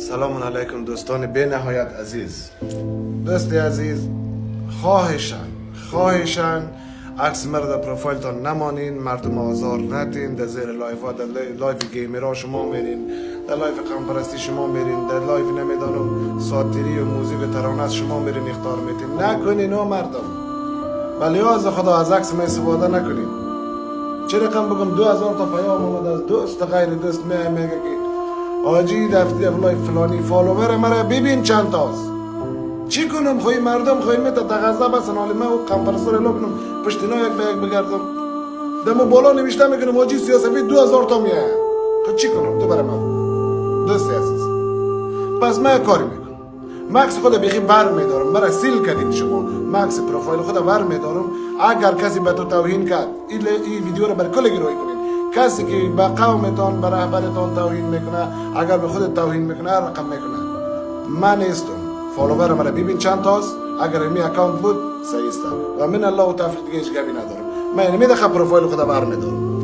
سلام علیکم دوستان بی نهایت عزیز. دوست عزیز، خواهشان عکس مرد پروفایلتان نمانین، مردم آزار ندین. در زیر لایف ها، در لایف گیمرها شما میرین، در لایف قمپرستی شما میرین، در لایف نمیدانم ساتیری و موزیک و ترانه شما میرین اختار میتین. نکنین او مردم، ولی از خدا از عکس ما استفاده نکنین. چه رقم بگم 2000 تا پیام آمد از دوست غیر دوست میگه که آجی دفتی لایف فلانی فالوور مرا ببین چند تاست. چی کنم؟ خوی مردم خوی میتا تغذا بسن حالی من او قمپرسور الا کنم پشتینا یک به یک بگردم دمو بالا نوشته میکنم آجی سیاسفید 2000 تا میه. خب چی کنم؟ تو برای من دوستی عزیز. پس من کاری میکنم، مکس خود بیخی بر میدارم، برای سیل کردین شما مکس پروفایل خود بر میدارم. اگر کسی به تو توهین کرد این ویدیو رو بر کل گروهی کنین. کسی که به قومتان به رهبرتان توهین میکنه، اگر به خود توهین میکنه رقم میکنه. من نیستم، فالوور مرا ببین چند تاست. اگر می اکانت بود صحیح است و من الله و توفیق دیگه هیچ گپی ندارم. من اینمی دخل پروفایل خود بر میدارم.